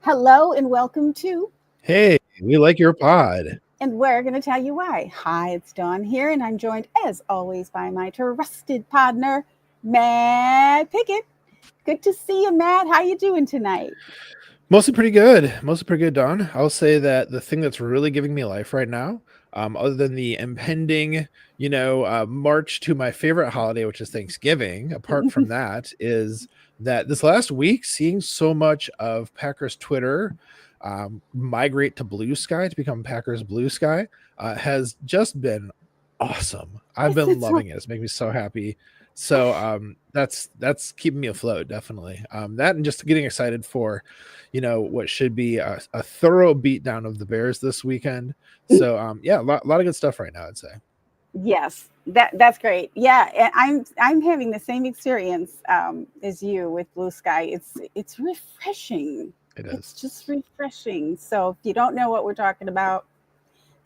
Hello and welcome to Hey, we like your pod. And we're going to tell you why. Hi, it's Dawn here, and I'm joined as always by my trusted partner, Matt Pickett. Good to see you, Matt. How you doing tonight? Mostly pretty good. Don. I'll say that the thing that's really giving me life right now, other than the impending, march to my favorite holiday, which is Thanksgiving, apart from that, is that this last week, seeing so much of Packers Twitter migrate to Blue Sky to become Packers Blue Sky has just been awesome. I've been loving it. It's making me so happy. So that's keeping me afloat, definitely. That and just getting excited for, what should be a thorough beatdown of the Bears this weekend. So a lot of good stuff right now, I'd say. Yes, that's great. Yeah, and I'm having the same experience as you with Blue Sky. It's refreshing. It is. It's just refreshing. So if you don't know what we're talking about,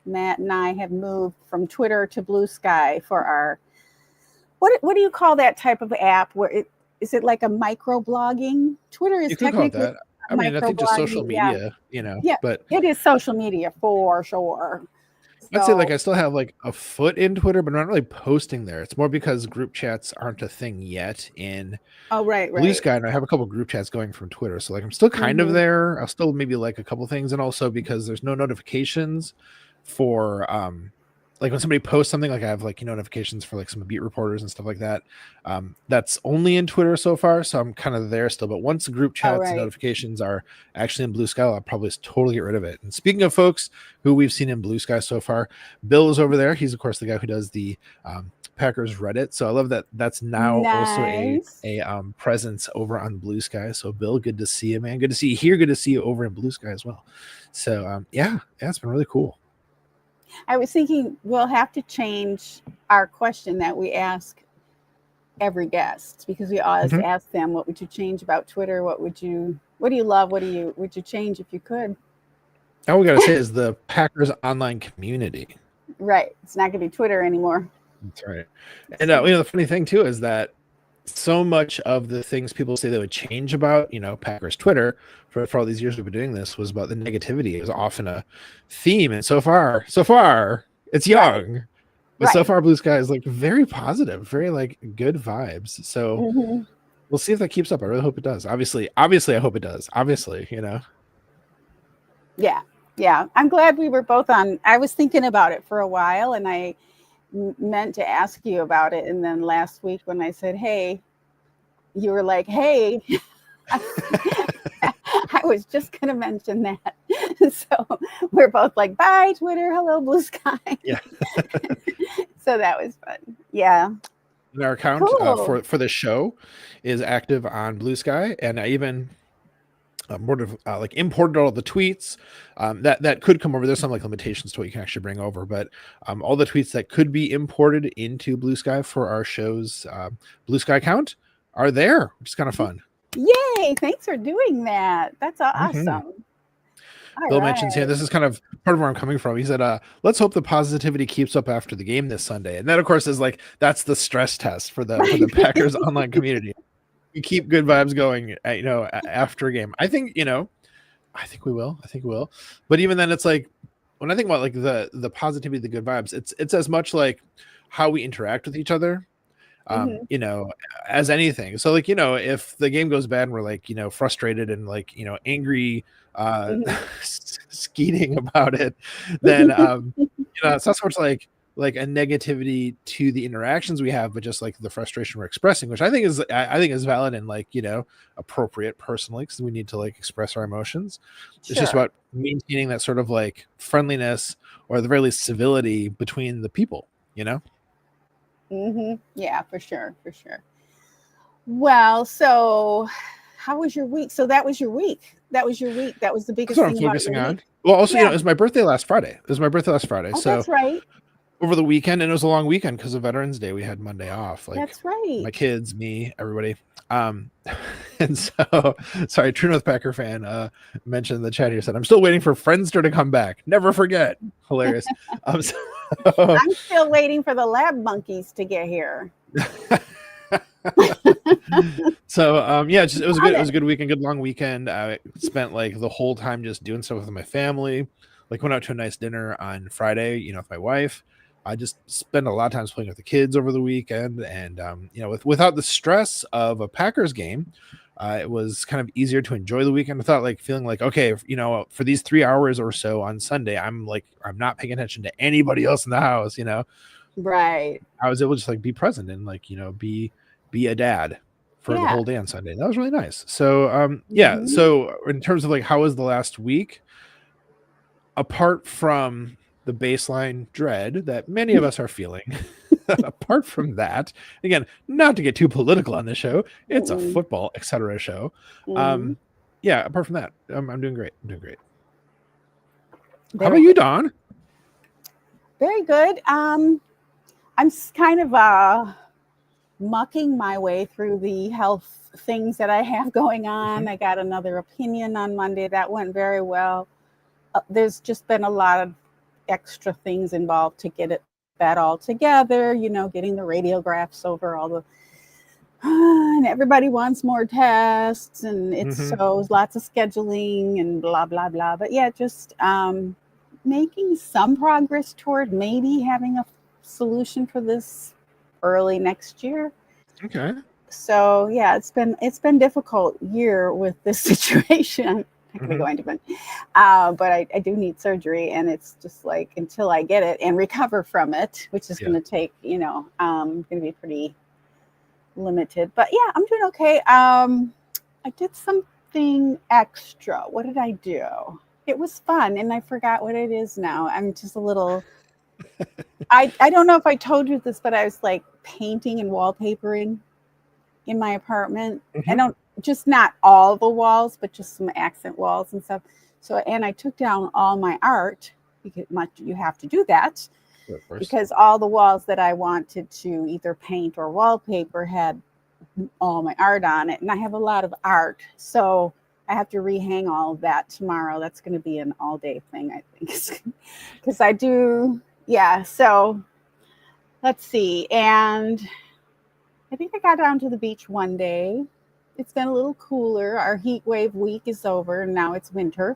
Matt and I have moved from Twitter to Blue Sky for our what do you call that type of app? Where is it like a micro blogging? Twitter is technically that. I mean, I think just social media, Yeah, but it is social media for sure. I'd say I still have a foot in Twitter, but I'm not really posting there. It's more because group chats aren't a thing yet in Blue Sky, and I have a couple group chats going from Twitter. So I'm still kind of there. I'll still maybe like a couple things, and also because there's no notifications for when somebody posts something, I have notifications for some beat reporters and stuff like that. That's only in Twitter so far, so I'm kind of there still. But once the group chats and notifications are actually in Blue Sky, I'll probably totally get rid of it. And speaking of folks who we've seen in Blue Sky so far, Bill is over there. He's of course the guy who does the Packers Reddit. So I love that that's now also a presence over on Blue Sky. So Bill, good to see you, man. Good to see you here. Good to see you over in Blue Sky as well. So it's been really cool. I was thinking we'll have to change our question that we ask every guest, because we always ask them, what would you change about Twitter? What do you love? Would you change if you could? All we got to say is the Packers online community. Right. It's not going to be Twitter anymore. That's right. And the funny thing too is that so much of the things people say they would change about, Packers Twitter for all these years we've been doing this was about the negativity. It was often a theme. And so far, it's young. But so far, Blue Sky is very positive, very good vibes. So we'll see if that keeps up. I really hope it does. Obviously, I hope it does. Obviously, Yeah. I'm glad we were both on. I was thinking about it for a while, and I meant to ask you about it. And then last week when I said, hey, you were like, hey, I was just going to mention that. So we're both like, bye, Twitter. Hello, Blue Sky. Yeah. So that was fun. Yeah. And our account for the show is active on Blue Sky. And I even imported all the tweets that could come over. There's some limitations to what you can actually bring over, but all the tweets that could be imported into Blue Sky for our show's Blue Sky account are there, which is kind of fun. Yay! Thanks for doing that. That's awesome. Bill mentions here, this is kind of part of where I'm coming from. He said, let's hope the positivity keeps up after the game this Sunday. And that, of course, is that's the stress test for the Packers online community. You keep good vibes going, after a game. I think we will. But even then, it's when I think about the positivity, the good vibes, it's as much how we interact with each other, as anything. So if the game goes bad and we're frustrated and angry, skeeting about it, then it's not so much like a negativity to the interactions we have, but just the frustration we're expressing, which I think is valid and appropriate personally, because we need to express our emotions. Sure. It's just about maintaining that sort of friendliness, or at the very least civility between the people, Yeah, for sure. Well, so how was your week? So that was your week. That was your week. That was the biggest That's what thing I'm focusing on. Well, also, it was my birthday last Friday. Oh, so that's right. Over the weekend, and it was a long weekend because of Veterans Day. We had Monday off. That's right. My kids, me, everybody. And so, sorry, True North Packer fan mentioned in the chat here, said, I'm still waiting for Friendster to come back. Never forget. Hilarious. I'm still waiting for the lab monkeys to get here. So it was a good weekend, good long weekend. I spent like the whole time just doing stuff with my family. Like went out to a nice dinner on Friday, with my wife. I just spent a lot of time playing with the kids over the weekend, and without the stress of a Packers game, it was kind of easier to enjoy the weekend without feeling like, okay, for these 3 hours or so on Sunday, I'm not paying attention to anybody else in the house, Right. I was able to just be present and be a dad for the whole day on Sunday. That was really nice. So so in terms of how was the last week, apart from the baseline dread that many of us are feeling, apart from that, again, not to get too political on this show, it's a football etc show. Apart from that, I'm doing great. How about you, Dawn? Very good. I'm kind of mucking my way through the health things that I have going on. I got another opinion on Monday that went very well. There's just been a lot of extra things involved to get that all together, getting the radiographs over all the and everybody wants more tests, and it's so lots of scheduling and blah blah blah. But just making some progress toward maybe having a solution for this early next year. Okay. So it's been difficult year with this situation. Going to be, but I do need surgery, and it's just until I get it and recover from it, which is going to take, going to be pretty limited. But I'm doing okay. I did something extra. What did I do? It was fun, and I forgot what it is now. I'm just a little. I don't know if I told you this, but I was painting and wallpapering in my apartment. I don't. Just not all the walls, but just some accent walls and stuff. So, and I took down all my art because you have to do that because all the walls that I wanted to either paint or wallpaper had all my art on it. And I have a lot of art. So I have to rehang all of that tomorrow. That's going to be an all day thing, I think, because I do. Yeah. So let's see. And I think I got down to the beach one day. It's been a little cooler. Our heat wave week is over, and now it's winter.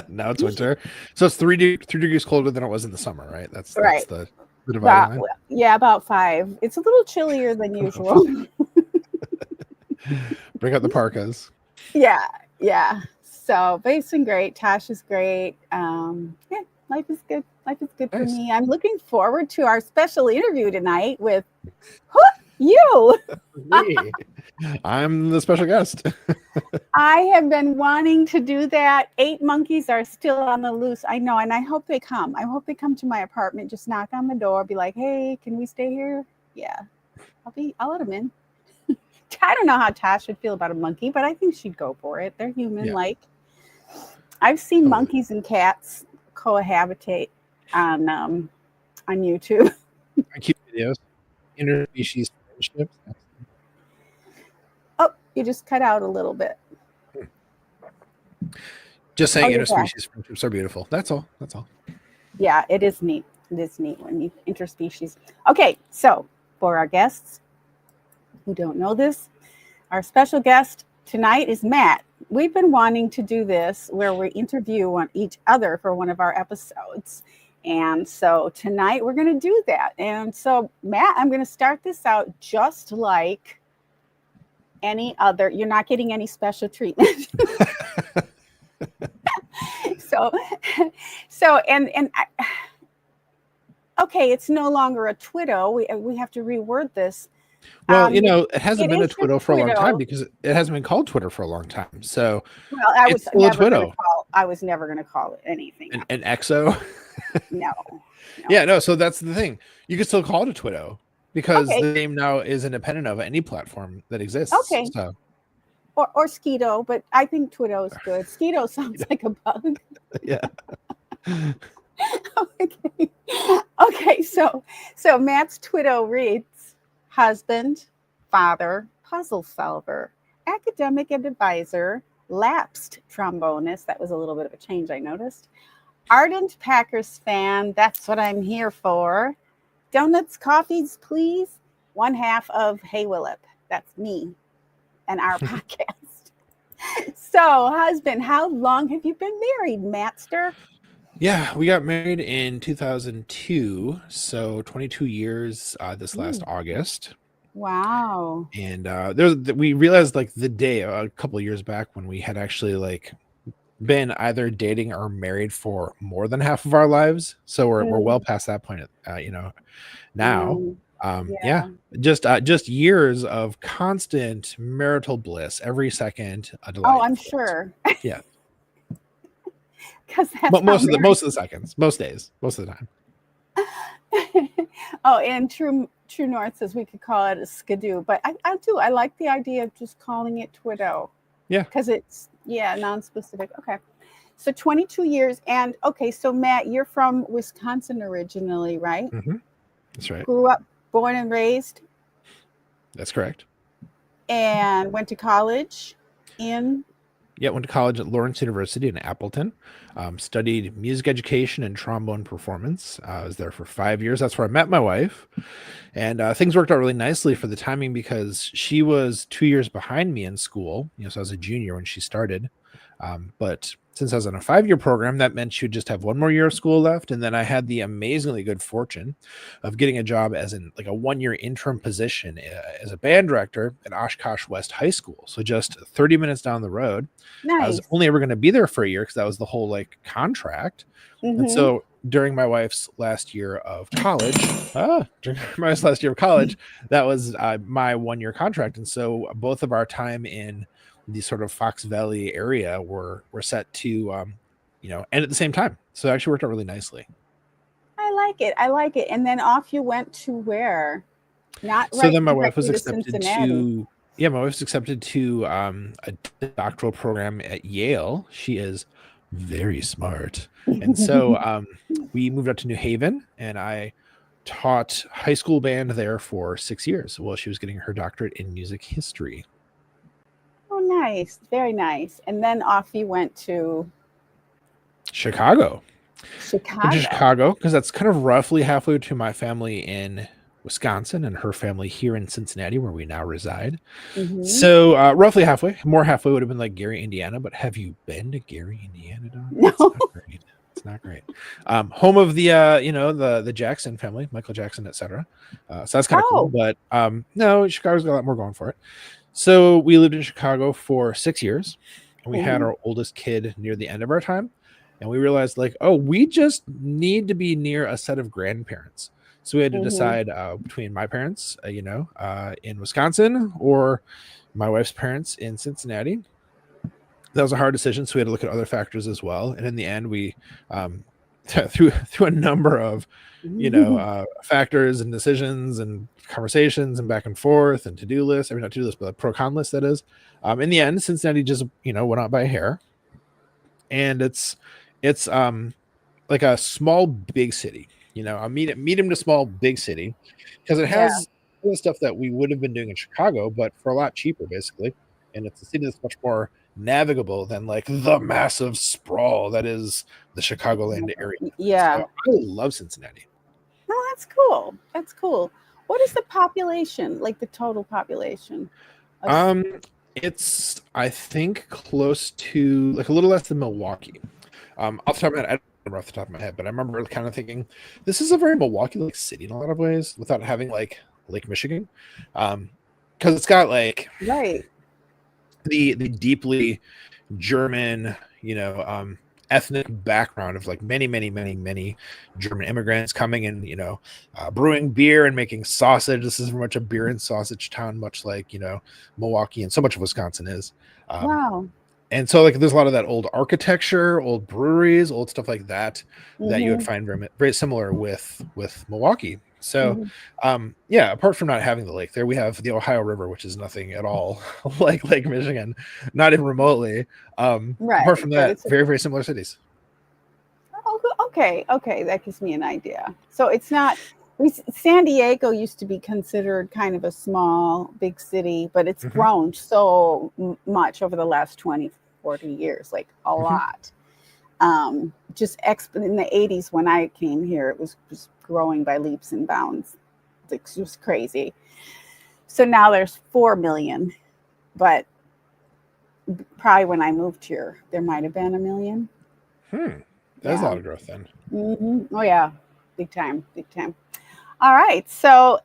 Now it's winter. So it's 3 degrees colder than it was in the summer, right? That's the dividing line. Yeah, about 5. It's a little chillier than usual. Bring out the parkas. Yeah. So, but it's been great. Tosh is great. Life is good. Life is good for me. I'm looking forward to our special interview tonight with you. I'm the special guest. I have been wanting to do that. 8 monkeys are still on the loose. I know, and I hope they come. I hope they come to my apartment, just knock on the door, be like, hey, can we stay here? Yeah. I'll let them in. I don't know how Tosh would feel about a monkey, but I think she'd go for it. They're human-like. I've seen monkeys and cats cohabitate on YouTube. Cute videos. Interspecies friendships. Oh, you just cut out a little bit. Just saying, interspecies friendships are beautiful. That's all. Yeah, it is neat. It is neat when you interspecies. Okay, so for our guests who don't know this, our special guest tonight is Matt. We've been wanting to do this where we interview each other for one of our episodes. And so tonight we're going to do that. And so, Matt, I'm going to start this out just like any other. You're not getting any special treatment. Okay, it's no longer a Twitto. We have to reword this. Well, it hasn't been a Twitto for a long time because it hasn't been called Twitter for a long time. So, I was never going to call it anything. An EXO? No. Yeah, no. So that's the thing. You can still call it a Twitto because the name now is independent of any platform that exists. Okay. So. or Skeeto, but I think Twitto is good. Skeeto sounds like a bug. Yeah. Okay. Okay, so Matt's Twitto reads husband, father, puzzle solver, academic and advisor, lapsed trombonist. That was a little bit of a change, I noticed. Ardent Packers fan. That's what I'm here for. Donuts, coffees, please. One half of Hey Willip. That's me and our podcast. So, husband, how long have you been married, Mattster? Yeah, we got married in 2002, so 22 years this last August. Wow. And we realized like the day a couple of years back when we had actually like been either dating or married for more than half of our lives. So we're well past that point, now. Just years of constant marital bliss every second. Oh, I'm sure. Yeah. Because that's most of the seconds, most days, most of the time. Oh, and True North says we could call it a skidoo, but I do. I like the idea of just calling it Twitto. Yeah. Because it's non-specific. Okay. So 22 years. And okay, so Matt, you're from Wisconsin originally, right? Mm-hmm. That's right. Grew up, born and raised. That's correct. And went to college in? Yeah, went to college at Lawrence University in Appleton. Studied music education and trombone performance. I was there for 5 years. That's where I met my wife. And things worked out really nicely for the timing because she was 2 years behind me in school. So I was a junior when she started. But since I was on a 5-year program, that meant she would just have one more year of school left. And then I had the amazingly good fortune of getting a job as in like a 1-year interim position as a band director at Oshkosh West High School. So just 30 minutes down the road. Nice. I was only ever going to be there for a year because that was the whole like contract. Mm-hmm. And so during my wife's last year of college, that was my 1-year contract. And so both of our time in the sort of Fox Valley area were set to, end at the same time. So it actually worked out really nicely. I like it. And then off you went to where? Then my wife was accepted to, my wife's accepted to a doctoral program at Yale. She is very smart. And so we moved up to New Haven and I taught high school band there for 6 years while she was getting her doctorate in music history. Oh, nice. Very nice. And then off you went to Chicago, because that's kind of roughly halfway to my family in Wisconsin and her family here in Cincinnati, where we now reside. Mm-hmm. So roughly halfway. More halfway would have been like Gary, Indiana. But have you been to Gary, Indiana, Don? No. It's not great. Home of the the Jackson family, Michael Jackson, etc. So that's kind of cool. But no, Chicago's got a lot more going for it. So we lived in Chicago for 6 years, and we had our oldest kid near the end of our time. And we realized we just need to be near a set of grandparents. So we had to decide between my parents, in Wisconsin or my wife's parents in Cincinnati. That was a hard decision. So we had to look at other factors as well. And in the end, we, through a number of, factors and decisions and conversations and back and forth and to-do lists, not to-do list, but a pro-con list, that is. In the end, Cincinnati just, went out by a hair. And it's like a small, big city, a medium to small, big city, because it has all the stuff that we would have been doing in Chicago, but for a lot cheaper, basically. And it's a city that's much more navigable than like the massive sprawl that is the Chicagoland area. Yeah. So I love Cincinnati. Oh, that's cool. That's cool. What is the population, like the total population? It's, I think, close to like a little less than Milwaukee. Off the top of my head, I don't remember off the top of my head, but I remember kind of thinking this is a very Milwaukee-like city in a lot of ways without having like Lake Michigan. Because it's got like the deeply German, ethnic background of like many German immigrants coming and, brewing beer and making sausage. This is very much a beer and sausage town, much like, Milwaukee and so much of Wisconsin is. Wow. And so like there's a lot of that old architecture, old breweries, old stuff like that, that you would find very, very similar with Milwaukee. So, yeah, apart from not having the lake there, we have the Ohio River, which is nothing at all like Lake Michigan, not even remotely. Apart from that, very, very similar cities. Oh, okay. That gives me an idea. So it's not, San Diego used to be considered kind of a small, big city, but it's grown so much over the last 20, 40 years, like a lot. Just in the 80s when I came here, it was just growing by leaps and bounds. It was crazy. So now there's 4 million, but probably when I moved here, there might have been 1 million. That's a lot of growth then. Oh yeah, big time. All right. So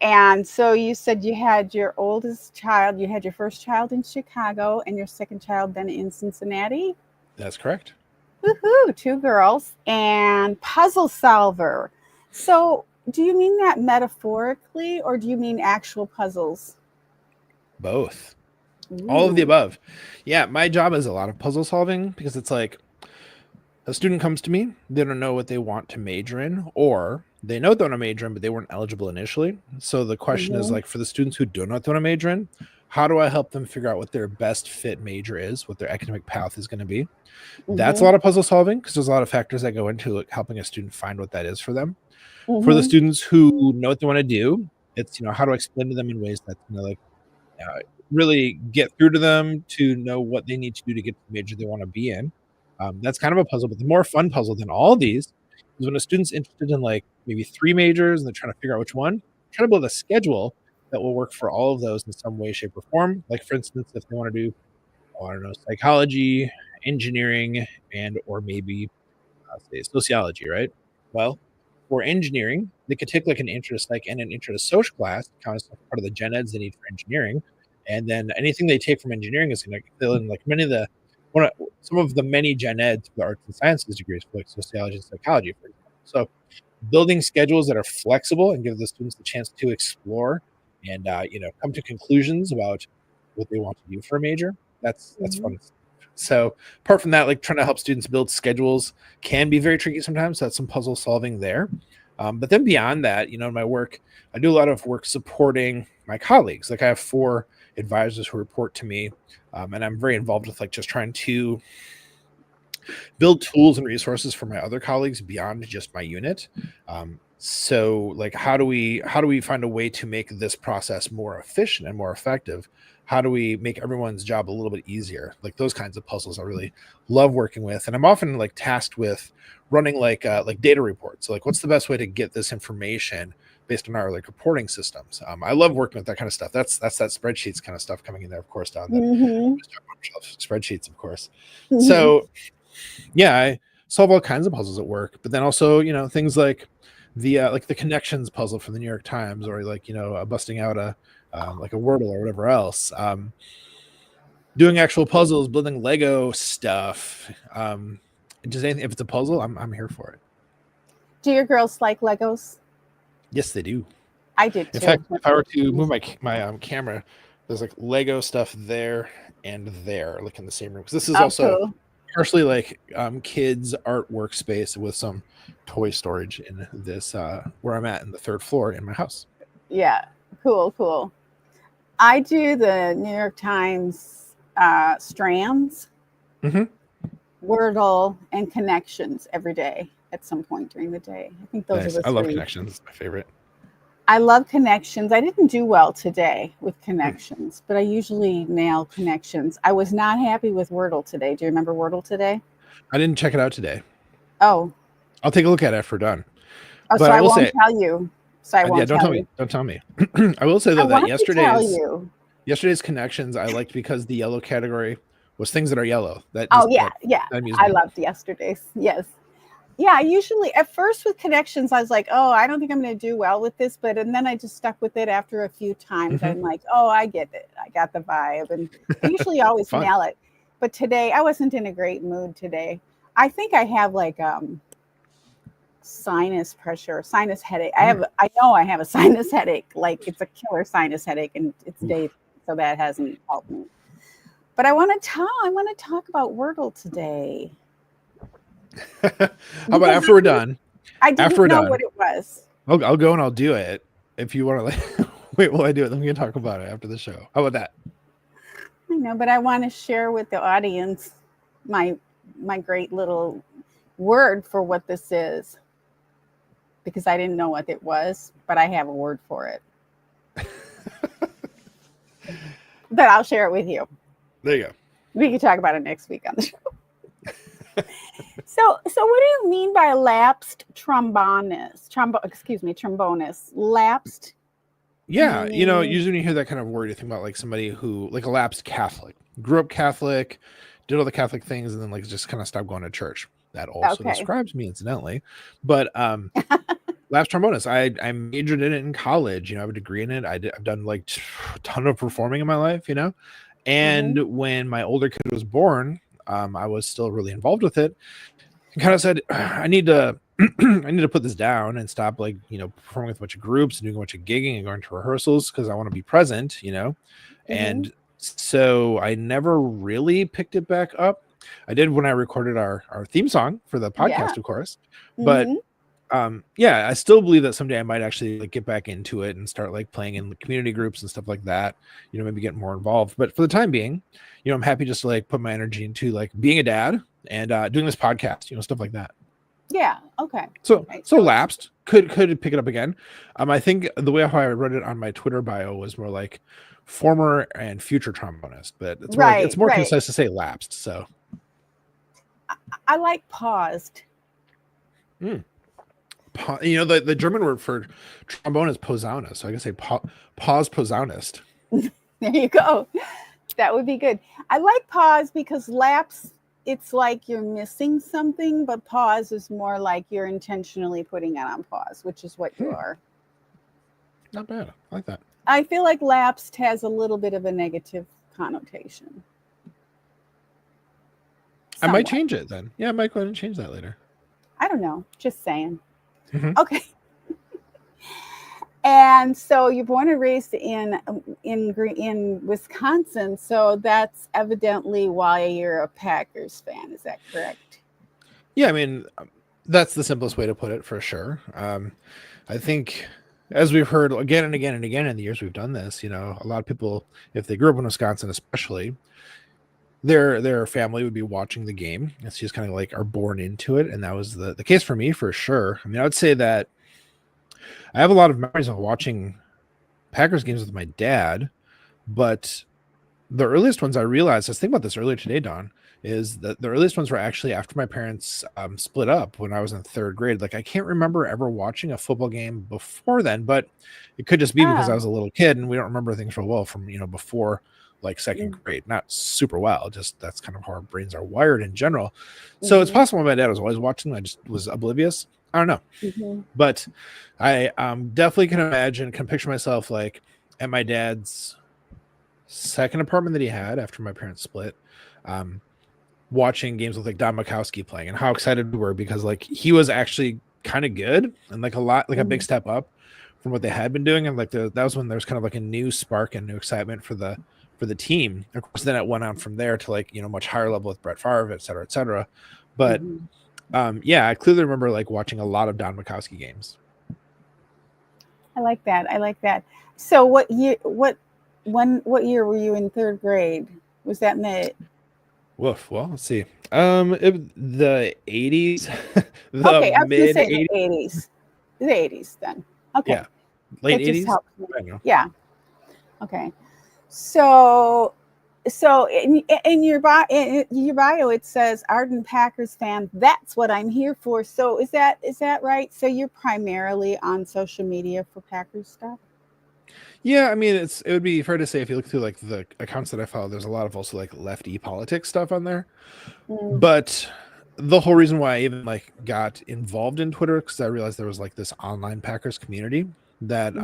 you said you had your oldest child, you had your first child in Chicago and your second child then in Cincinnati? That's correct. Woohoo, 2 girls and puzzle solver. So do you mean that metaphorically or do you mean actual puzzles? Both. Ooh. All of the above. Yeah, my job is a lot of puzzle solving because it's like a student comes to me, they don't know what they want to major in, or they know they want to major in, but they weren't eligible initially. So the question is like for the students who don't know what they want to major in, how do I help them figure out what their best fit major is, what their academic path is going to be? That's a lot of puzzle solving because there's a lot of factors that go into like, helping a student find what that is for them. For the students who know what they want to do, it's, how do I explain to them in ways that, really get through to them to know what they need to do to get the major they want to be in. That's kind of a puzzle, but the more fun puzzle than all these is when a student's interested in like maybe 3 majors and they're trying to figure out which one, try to build a schedule that will work for all of those in some way, shape, or form. Like for instance, if they want to do, psychology, engineering, and or maybe say sociology, right? Well, for engineering, they could take like an intro to psych and an intro to social class, kind of part of the gen eds they need for engineering. And then anything they take from engineering is going to fill in like some of the many gen eds for the arts and sciences degrees for like sociology and psychology, for example. So building schedules that are flexible and give the students the chance to explore and come to conclusions about what they want to do for a major. That's fun. So apart from that, like trying to help students build schedules can be very tricky sometimes. So that's some puzzle solving there. But then beyond that, in my work, I do a lot of work supporting my colleagues. Like I have 4 advisors who report to me, and I'm very involved with like just trying to build tools and resources for my other colleagues beyond just my unit. So like how do we find a way to make this process more efficient and more effective? How do we make everyone's job a little bit easier? Like those kinds of puzzles I really love working with. And I'm often like tasked with running like data reports. So like what's the best way to get this information based on our like reporting systems? I love working with that kind of stuff. That's that spreadsheets kind of stuff coming in there, of course, down there. Spreadsheets, of course. So yeah, I solve all kinds of puzzles at work, but then also, things like the connections puzzle from the New York Times, or like, busting out a Wordle or whatever else. Doing actual puzzles, building Lego stuff. Just anything, if it's a puzzle, I'm here for it. Do your girls like Legos? Yes, they do. I did too. In fact, if I were to move my camera, there's like Lego stuff there and there, like in the same room. Because this is also partially like kids' art workspace with some toy storage in this where I'm at in the 3rd floor in my house. Yeah, cool. I do the New York Times strands, Wordle, and connections every day at some point during the day. I think those are the 3. I love connections. It's my favorite. I love connections. I didn't do well today with connections, but I usually nail connections. I was not happy with Wordle today. Do you remember Wordle today? I didn't check it out today. Oh. I'll take a look at it after we're done. Oh, but so I won't tell you. So I won't don't tell me. Don't tell me. I will say though that yesterday's connections I liked because the yellow category was things that are yellow. I loved yesterday's. Yes. Yeah, usually at first with connections, I was like, oh, I don't think I'm going to do well with this. And then I just stuck with it after a few times. I'm like, oh, I get it. I got the vibe. And I usually always nail it. But today I wasn't in a great mood today. I think I have like sinus headache. I know I have a sinus headache. Like it's a killer sinus headache and it's day. So that hasn't helped me. But I want to talk about Wordle today. How about after we're done? I didn't know what it was. I'll go and I'll do it. If you want to like, wait, while I do it, then we can talk about it after the show. How about that? I know, but I want to share with the audience my great little word for what this is, because I didn't know what it was, but I have a word for it. But I'll share it with you. There you go. We can talk about it next week on the show. So what do you mean by lapsed trombonist? Trombonist. Lapsed? Yeah, usually when you hear that kind of word, you think about like somebody who, like a lapsed Catholic, grew up Catholic, did all the Catholic things, and then like just kind of stopped going to church. That also describes me, incidentally. But lapsed trombonist, I majored in it in college. I have a degree in it. I've done like a ton of performing in my life, And when my older kid was born, I was still really involved with it. And kind of said, I need to put this down and stop like, performing with a bunch of groups and doing a bunch of gigging and going to rehearsals because I want to be present, And so I never really picked it back up. I did when I recorded our theme song for the podcast, of course. But I still believe that someday I might actually like get back into it and start like playing in community groups and stuff like that, maybe get more involved. But for the time being, I'm happy just to like put my energy into like being a dad and doing this podcast, stuff like that. Yeah. Okay. So lapsed could pick it up again. I think the way how I wrote it on my Twitter bio was more like former and future trombonist, but it's more, it's more concise to say lapsed. So I like paused. The German word for trombone is Posaunist, so I can say pause Posaunist. There you go. That would be good. I like pause because lapse, it's like you're missing something, but pause is more like you're intentionally putting it on pause, which is what you are. Not bad. I like that. I feel like lapsed has a little bit of a negative connotation. Somewhat. I might change it then. Yeah, I might go ahead and change that later. I don't know. Just saying. Okay. And so you're born and raised in Wisconsin. So that's evidently why you're a Packers fan. Is that correct? Yeah, I mean, that's the simplest way to put it for sure. I think as we've heard again and again and again in the years we've done this, a lot of people, if they grew up in Wisconsin, especially, their family would be watching the game. It's just kind of like are born into it. And that was the case for me for sure. I mean, I would say that I have a lot of memories of watching Packers games with my dad, but the earliest ones I realized, I was thinking about this earlier today, Dawn, is that the earliest ones were actually after my parents split up when I was in third grade. Like I can't remember ever watching a football game before then, but it could just be because I was a little kid and we don't remember things real well from, before like second grade, not super well, just that's kind of how our brains are wired in general. So it's possible my dad was always watching. I just was oblivious. I don't know. But I definitely can picture myself like at my dad's second apartment that he had after my parents split, watching games with like Don Makowski playing and how excited we were because like he was actually kind of good and like a big step up from what they had been doing. And like that was when there was kind of like a new spark and new excitement for the team. Of course, then it went on from there to like, much higher level with Brett Favre, et cetera, et cetera. But I clearly remember like watching a lot of Don Makowski games. I like that. So what year were you in third grade? Was that in the Well, let's see. The 80s. Okay, I was going to say the 80s. The 80s then. Okay. Yeah. Late 80s. Yeah. Okay. So in your bio it says ardent Packers fan. That's what I'm here for. So is that right? So you're primarily on social media for Packers stuff? Yeah, I mean it would be fair to say if you look through like the accounts that I follow, there's a lot of also like lefty politics stuff on there. But the whole reason why I even like got involved in Twitter because I realized there was like this online Packers community that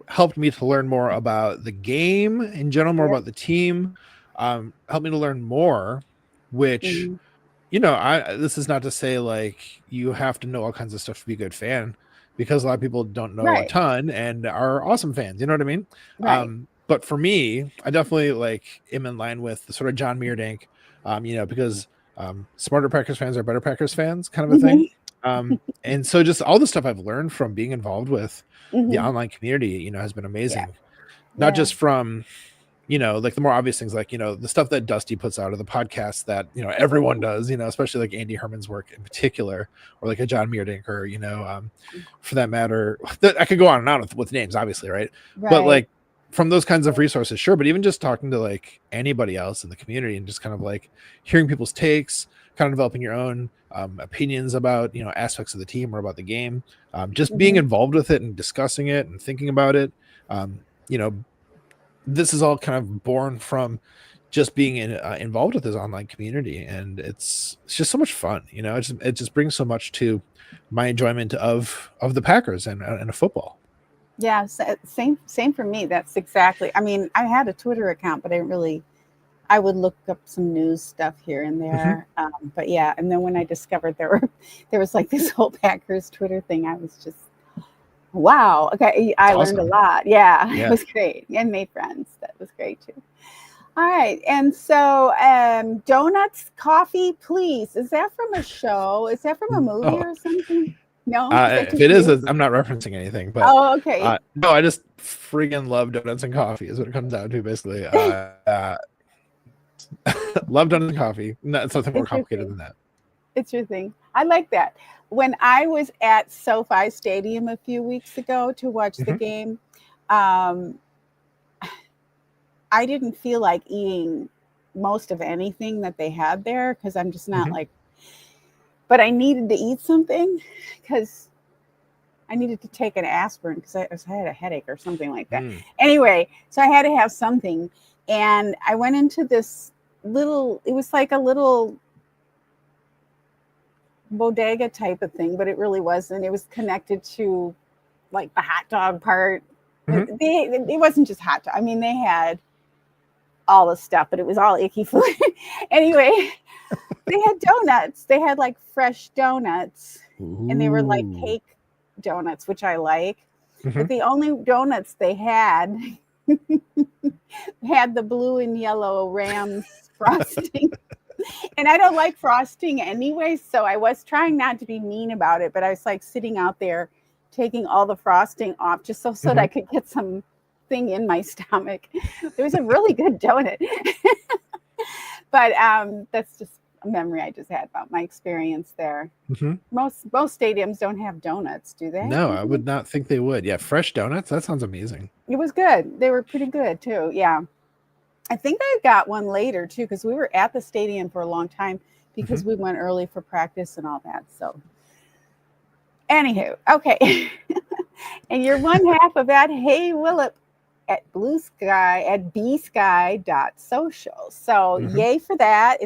helped me to learn more about the game in general, more about the team, helped me to learn more, which, this is not to say like you have to know all kinds of stuff to be a good fan because a lot of people don't know a ton and are awesome fans. You know what I mean? Right. But for me, I definitely like am in line with the sort of John Meerdink, because smarter Packers fans are better Packers fans kind of a thing. And so just all the stuff I've learned from being involved with the Mm-hmm. online community, you know, has been amazing. Not Yeah. just from, you know, like the more obvious things, like, you know, the stuff that Dusty puts out, or the podcasts that, you know, everyone does, you know, especially like Andy Herman's work in particular, or like a John Meerdink, or, you know, for that matter, I could go on and on with names, obviously, right? But like from those kinds of resources, sure. But even just talking to like anybody else in the community and just kind of like hearing people's takes, kind of developing your own opinions about, you know, aspects of the team or about the game, just being involved with it and discussing it and thinking about it. You know, this is all kind of born from just being involved with this online community, and it's just so much fun. You know, it just brings so much to my enjoyment of the Packers and football. Yeah, same for me. That's exactly. I mean, I had a Twitter account, but I would look up some news stuff here and there. But yeah, and then when I discovered there was like this whole Packers Twitter thing, I was just, wow. Okay, I learned a lot. Yeah, it was great, and made friends. That was great too. All right, and so donuts, coffee, please. Is that from a show? Is that from a movie or something? No, if it is, I'm not referencing anything. But okay. No, I just friggin' love donuts and coffee. Is what it comes down to, basically. Love donuts and coffee. No, it's nothing more complicated than that. It's your thing. I like that. When I was at SoFi Stadium a few weeks ago to watch the game, I didn't feel like eating most of anything that they had there because I'm just not like, but I needed to eat something because I needed to take an aspirin because I had a headache or something like that. Anyway, so I had to have something. And I went into this it was like a little bodega type of thing, but it really wasn't. It was connected to like the hot dog part. It wasn't just hot dog. I mean, they had all the stuff, but it was all icky food. Anyway, they had donuts. They had like fresh donuts. And they were like cake donuts, which I like. But the only donuts they had had the blue and yellow Rams frosting. And I don't like frosting anyway, so I was trying not to be mean about it, but I was like sitting out there taking all the frosting off just so that I could get some thing in my stomach. It was a really good donut. But that's just a memory I just had about my experience there. Most stadiums don't have donuts, do they? No, I would not think they would. Yeah, fresh donuts. That sounds amazing. It was good. They were pretty good too. Yeah. I think I got one later too, because we were at the stadium for a long time because we went early for practice and all that. So anywho, okay. And you're one half of that. Hey, Willip at Blue Sky at bsky.social. So yay for that.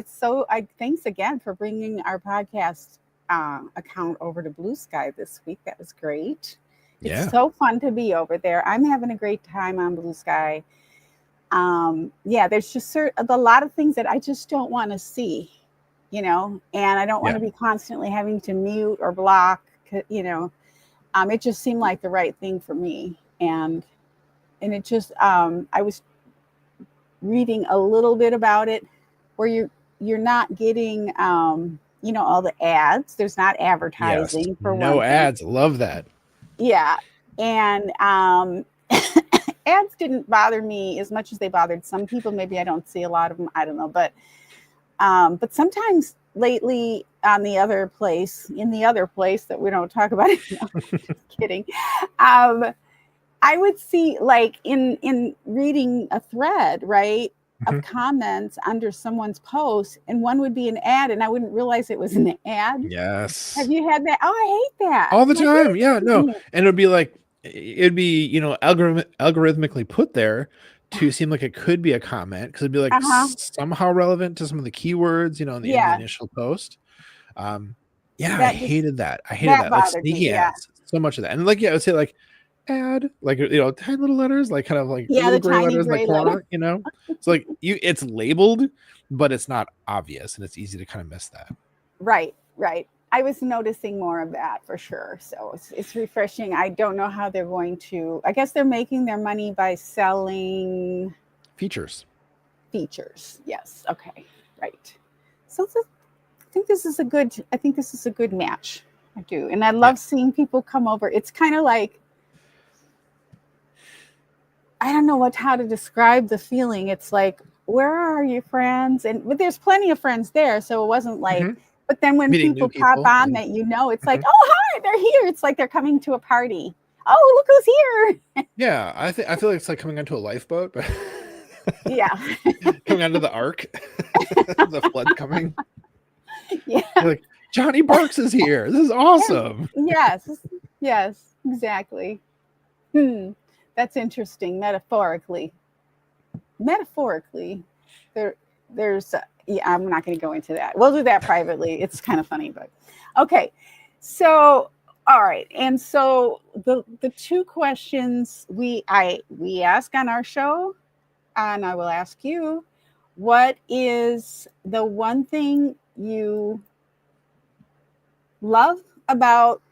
Thanks again for bringing our podcast account over to Blue Sky this week. That was great. It's so fun to be over there. I'm having a great time on Blue Sky. There's just a lot of things that I just don't want to see, you know, and I don't want to be constantly having to mute or block, you know. It just seemed like the right thing for me. And it just, I was reading a little bit about it where you're not getting, you know, all the ads. There's not advertising for one thing. Ads. Love that. Yeah. And, ads didn't bother me as much as they bothered some people. Maybe I don't see a lot of them. I don't know. But sometimes lately in the other place that we don't talk about it. No, just kidding. I would see like in reading a thread, right, of comments under someone's post, and one would be an ad, and I wouldn't realize it was an ad. Yes. Have you had that? Oh, I hate that. All the time. Yeah, no. And it'd be like, you know, algorithmically put there to seem like it could be a comment, because it'd be like somehow relevant to some of the keywords, you know, in the initial post. I hated that. I hated that. Like sneaky ads. So much of that. And like, I would say like ad, like, you know, tiny little letters, like kind of like little the gray tiny letters in gray the corner, letter. you know. It's like it's labeled, but it's not obvious, and it's easy to kind of miss that. Right. I was noticing more of that for sure. So it's refreshing. I don't know how they're going to, I guess they're making their money by selling features. Yes. Okay. Right. So I think this is a good match. I do. And I love seeing people come over. It's kind of like, I don't know how to describe the feeling. It's like, where are your friends? But there's plenty of friends there. So it wasn't like, but then when Meeting people new pop people on that, it's like, oh, hi, they're here. It's like they're coming to a party. Oh, look who's here. Yeah, I feel like it's like coming onto a lifeboat, but coming onto the ark, the flood coming. Yeah, you're like, Johnny Barks is here. This is awesome. Yes, exactly. That's interesting. Metaphorically, there's I'm not going to go into that. We'll do that privately. It's kind of funny, but okay. So, all right. And so the two questions we ask on our show, and I will ask you, what is the one thing you love about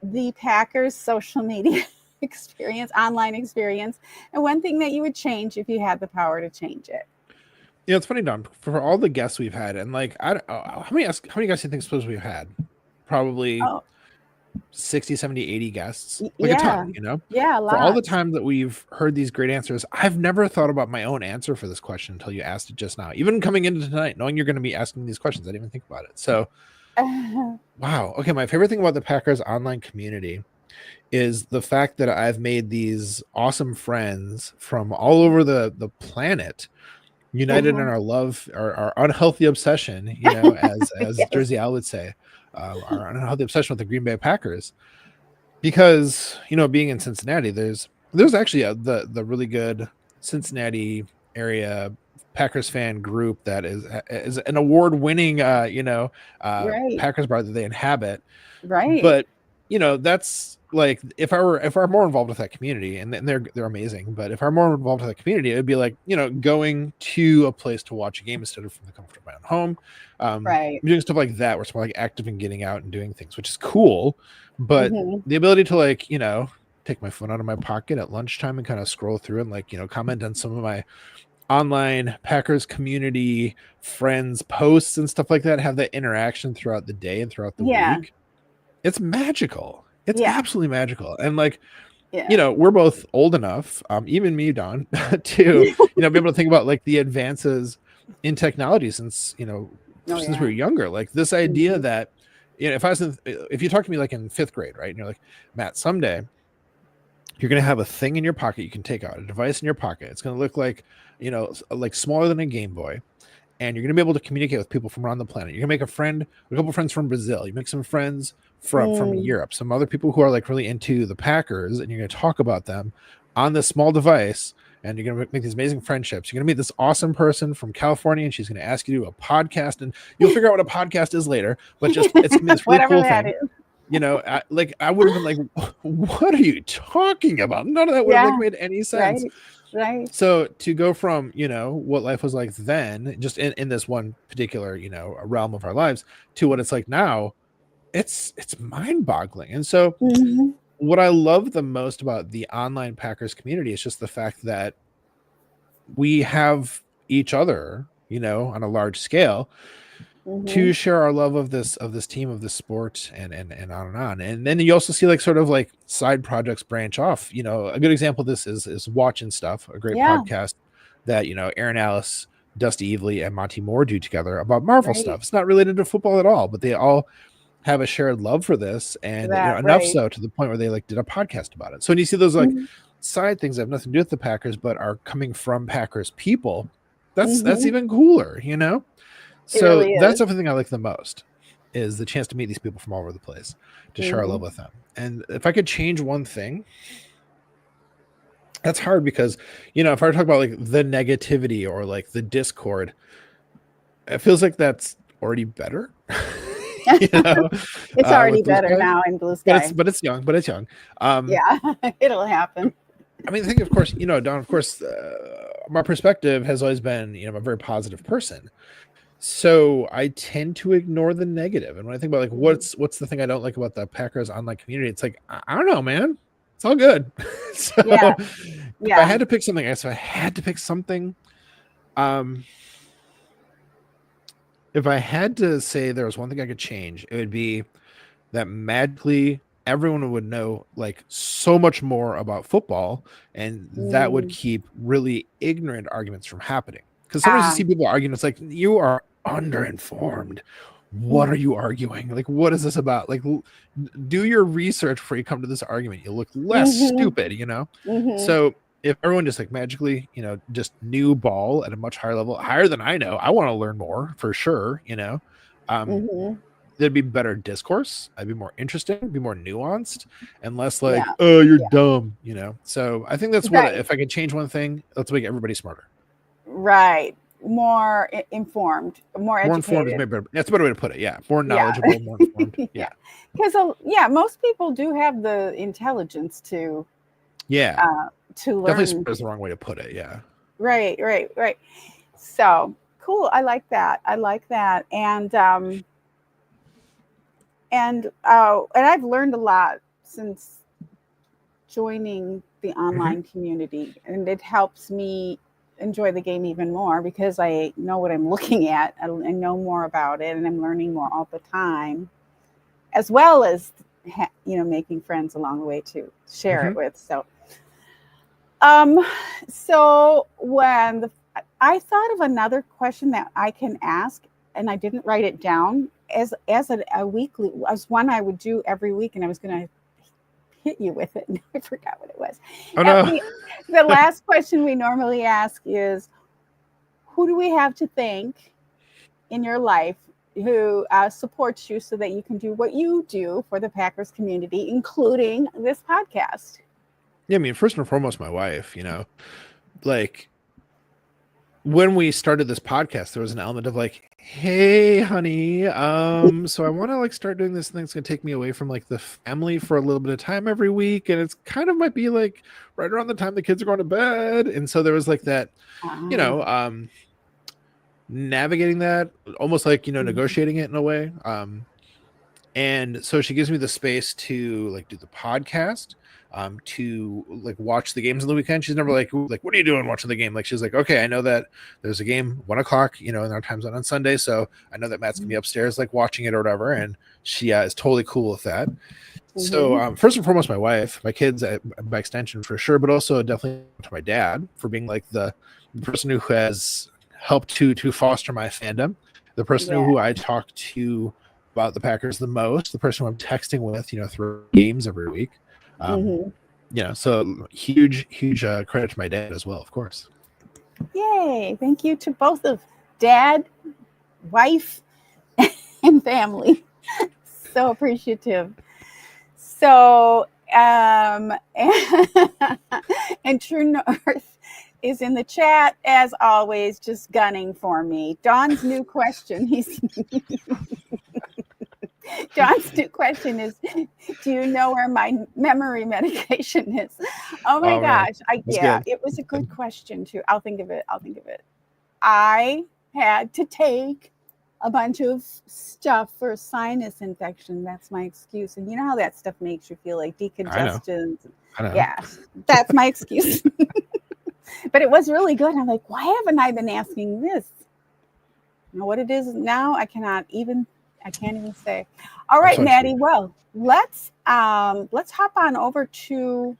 the Packers social media experience, online experience, and one thing that you would change if you had the power to change it? It's funny, Don, for all the guests we've had, and like, how many guys do you think suppose we've had? Probably 60, 70, 80 guests, like a ton, Yeah, for all the time that we've heard these great answers. I've never thought about my own answer for this question until you asked it just now. Even coming into tonight, knowing you're going to be asking these questions, I didn't even think about it. So wow. Okay, my favorite thing about the Packers online community is the fact that I've made these awesome friends from all over the planet, united in our love, our unhealthy obsession, as Jersey Al would say, our unhealthy obsession with the Green Bay Packers. Because being in Cincinnati, there's actually the really good Cincinnati area Packers fan group that is an award-winning Packers bar that they inhabit, right? But that's like, if I'm more involved with that community, and they're amazing, but if I'm more involved with that community, it would be like going to a place to watch a game instead of from the comfort of my own home, doing stuff like that, where it's more like active and getting out and doing things, which is cool. But the ability to take my phone out of my pocket at lunchtime and kind of scroll through and comment on some of my online Packers community friends posts and stuff like that, have that interaction throughout the day and throughout the week, it's magical. It's absolutely magical. And we're both old enough, even me, Don, to be able to think about like the advances in technology since we were younger. Like this idea that if you talk to me like in 5th grade, right, and you're like, Matt, someday you're going to have a thing in your pocket you can take out, a device in your pocket. It's going to look like like smaller than a Game Boy, and you're going to be able to communicate with people from around the planet. You're going to make a couple friends from Brazil. You make some friends from Europe, some other people who are like really into the Packers, and you're going to talk about them on this small device, and you're going to make these amazing friendships. You're going to meet this awesome person from California, and she's going to ask you to do a podcast, and you'll figure out what a podcast is later, but just it's going to be this really cool thing. I would have been like, what are you talking about? None of that would have made any sense. Right. So to go from, what life was like then, just in this one particular, realm of our lives, to what it's like now, it's mind-boggling. And so what I love the most about the online Packers community is just the fact that we have each other, on a large scale, to share our love of this team, of this sport, and on and on. And then you also see like sort of like side projects branch off. A good example of this is Watching Stuff, a great podcast that Aaron Alice, Dusty Evely, and Monty Moore do together about Marvel stuff. It's not related to football at all, but they all have a shared love for this, and enough so to the point where they like did a podcast about it. So when you see those like side things that have nothing to do with the Packers but are coming from Packers people, that's even cooler, So really that's something I like the most, is the chance to meet these people from all over the place, to share our love with them. And if I could change one thing, that's hard because, if I talk about like the negativity or like the discord, it feels like that's already better. It's already better now in Blue Sky. But it's young. It'll happen. I mean, I think, of course, Don, of course, my perspective has always been, I'm a very positive person. So I tend to ignore the negative. And when I think about like what's the thing I don't like about the Packers online community, it's like, I don't know, man. It's all good. So if I had to pick something, if I had to say there was one thing I could change, it would be that magically everyone would know like so much more about football, and that would keep really ignorant arguments from happening. Because sometimes you see people arguing, it's like, you are underinformed. What are you arguing? Like, what is this about? Like, do your research before you come to this argument. You look less stupid, you know? So if everyone just like magically, you know, just knew ball at a much higher level, higher than I know, I want to learn more for sure, you know? There'd be better discourse. I'd be more interesting, be more nuanced, and less like, oh, you're dumb, you know? So I think that's what, if I could change one thing, let's make everybody smarter. Right. More informed, more educated. Informed is maybe better. That's a better way to put it. Yeah. More knowledgeable, more informed. Yeah. Because most people do have the intelligence to to learn. Definitely is the wrong way to put it. Yeah. Right. So cool. I like that. And I've learned a lot since joining the online community, and it helps me enjoy the game even more because I know what I'm looking at. I know more about it, and I'm learning more all the time, as well as making friends along the way to share it with. So when I thought of another question that I can ask, and I didn't write it down as a weekly, as one I would do every week, and I was going to hit you with it, and I forgot what it was. Oh, no. The last question we normally ask is, who do we have to thank in your life who supports you so that you can do what you do for the Packers community, including this podcast? Yeah, I mean, first and foremost, my wife, you know, like when we started this podcast, there was an element of like, hey, honey, so I want to like start doing this thing that's going to take me away from like the family for a little bit of time every week. And it's kind of might be like right around the time the kids are going to bed. And so there was like that, you know, navigating that, almost like, you know, negotiating it in a way. And so she gives me the space to like do the podcast, to like watch the games on the weekend. She's never like, what are you doing watching the game? Like, she's like, okay, I know that there's a game 1:00, you know, in our time zone on Sunday. So I know that Matt's gonna be upstairs, like watching it or whatever. And she is totally cool with that. So first and foremost, my wife, my kids, by extension for sure, but also definitely to my dad for being like the person who has helped to foster my fandom, the person who I talk to about the Packers the most, the person who I'm texting with, you know, through games every week. You know, so huge credit to my dad as well, of course. Yay. Thank you to both of dad, wife, and family. So appreciative. So, and True North is in the chat as always, just gunning for me. Don's new question. John's new question is, do you know where my memory medication is? Oh my gosh. It was a good question too. I'll think of it. I had to take a bunch of stuff for sinus infection. That's my excuse. And you know how that stuff makes you feel like decongestion? I know. Yeah, that's my excuse. But it was really good. I'm like, why haven't I been asking this? You know what it is now? I can't even say. All right, Maddie. Well, let's hop on over to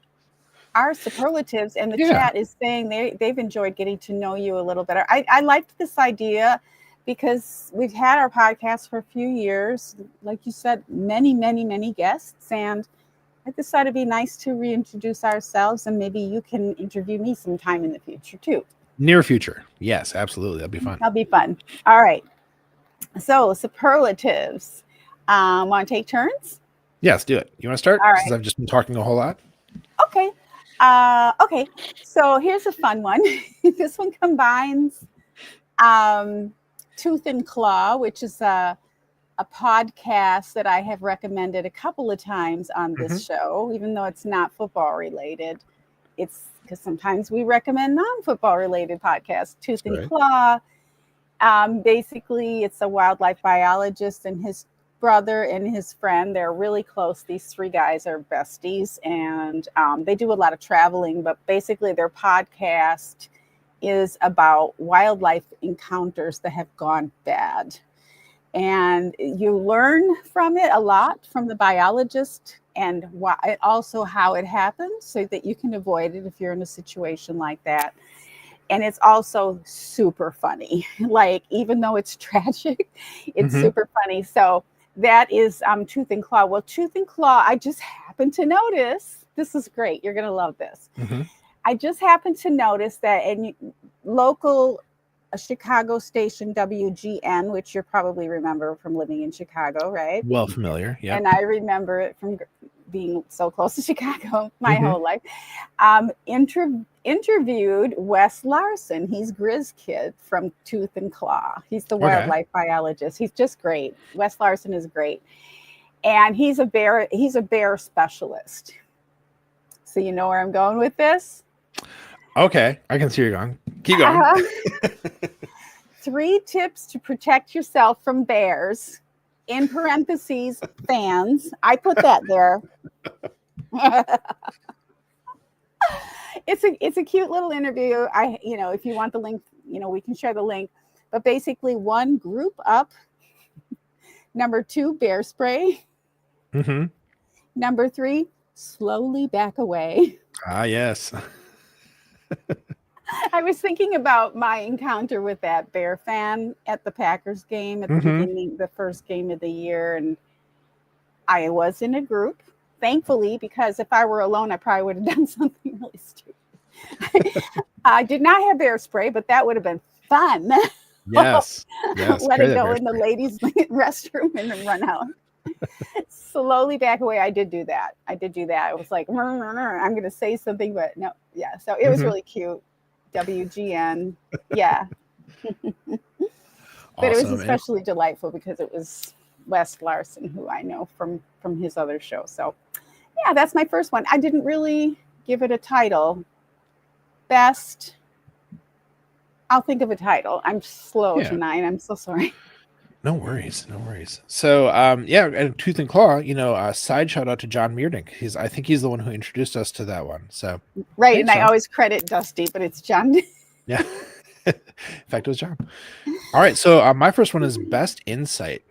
our superlatives, and the chat is saying they've enjoyed getting to know you a little better. I liked this idea because we've had our podcast for a few years, like you said, many guests, and I decided it'd be nice to reintroduce ourselves, and maybe you can interview me sometime in the future too. Near future, yes, absolutely, that'd be fun. That'll be fun. All right. So superlatives. Want to take turns? Yes, do it. You want to start? All right. Since I've just been talking a whole lot. Okay. Okay. So here's a fun one. This one combines Tooth and Claw, which is a podcast that I have recommended a couple of times on this show, even though it's not football related. It's because sometimes we recommend non-football related podcasts. Tooth and Claw. Basically, it's a wildlife biologist and his brother and his friend. They're really close. These three guys are besties, and they do a lot of traveling, but basically their podcast is about wildlife encounters that have gone bad. And you learn from it a lot from the biologist and why, also how it happens so that you can avoid it if you're in a situation like that. And it's also super funny. Like, even though it's tragic, it's super funny. So that is Tooth and Claw. Well, Tooth and Claw, I just happened to notice, this is great. You're going to love this. I just happened to notice that in local Chicago station WGN, which you probably remember from living in Chicago, right? Well familiar, yeah. And I remember it from being so close to Chicago my whole life. Interviewed Wes Larson. He's Grizz Kid from Tooth and Claw. He's the wildlife biologist. He's just great. Wes Larson is great. And he's a bear specialist. So you know where I'm going with this? Okay, I can see you're going. Keep going. 3 tips to protect yourself from bears. In parentheses, fans. I put that there. It's a cute little interview. If you want the link, we can share the link. But basically, 1, group up. Number 2, bear spray. Number 3, slowly back away. Ah, yes. I was thinking about my encounter with that bear fan at the Packers game at the beginning, the first game of the year. And I was in a group, thankfully, because if I were alone, I probably would have done something really stupid. I did not have bear spray, but that would have been fun. Yes. Let it go in the ladies' restroom and then run out. Slowly back away. I did do that. I was like, I'm going to say something, but no. Yeah. So it was really cute. WGN. Yeah. But it was especially delightful because it was Wes Larson, who I know from his other show. So yeah, that's my first one. I didn't really give it a title. Best. I'll think of a title. I'm slow tonight. I'm so sorry. No worries. So, and Tooth and Claw, side shout out to John Meerdink. I think he's the one who introduced us to that one. So, right. And I always credit Dusty, but it's John. Yeah. In fact, it was John. All right. So, my first one is Best Insight.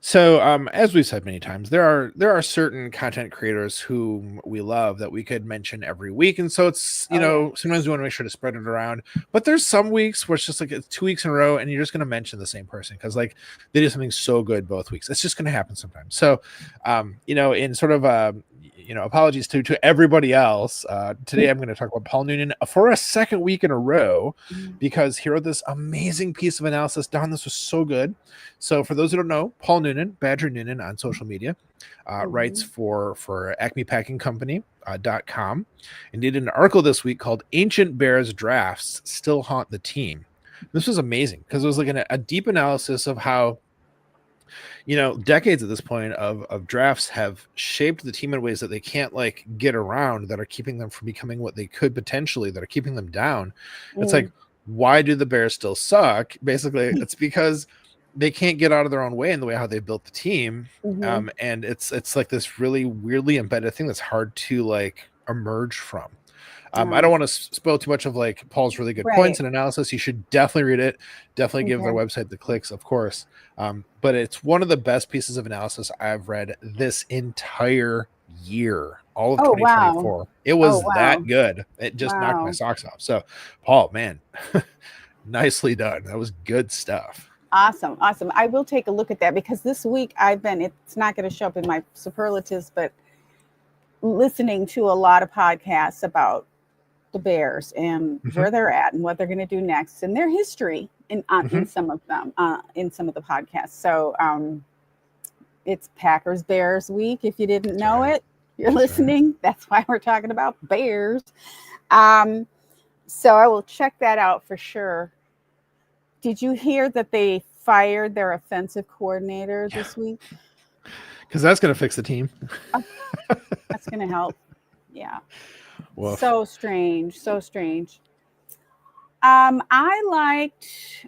So, as we've said many times, there are certain content creators whom we love that we could mention every week, and so it's sometimes we want to make sure to spread it around. But there's some weeks where it's just like it's 2 weeks in a row, and you're just going to mention the same person because like they did something so good both weeks. It's just going to happen sometimes. So, in sort of apologies to everybody else. Today I'm going to talk about Paul Noonan for a second week in a row because he wrote this amazing piece of analysis. Don, this was so good. So for those who don't know, Paul Noonan, Badger Noonan on social media, writes for Acme Packing Company.com and did an article this week called Ancient Bears Drafts Still Haunt the Team. This was amazing because it was like a deep analysis of how decades at this point of drafts have shaped the team in ways that they can't like get around, that are keeping them from becoming what they could potentially, that are keeping them down. It's like, why do the Bears still suck? Basically, it's because they can't get out of their own way in the way how they built the team. And it's like this really weirdly embedded thing that's hard to like emerge from. I don't want to spoil too much of like Paul's really good points and analysis. You should definitely read it. Definitely give their website the clicks, of course. But it's one of the best pieces of analysis I've read this entire year, all of 2024. Wow. It was that good. It just knocked my socks off. So, Paul, man, nicely done. That was good stuff. Awesome. I will take a look at that because this week it's not going to show up in my superlatives, but listening to a lot of podcasts about the Bears and where they're at and what they're going to do next and their history in some of them, in some of the podcasts. So it's Packers Bears week. If you didn't know it, you're listening. That's why we're talking about Bears. So I will check that out for sure. Did you hear that they fired their offensive coordinator this week? Because that's going to fix the team. That's going to help. Yeah. Woof. So strange. I liked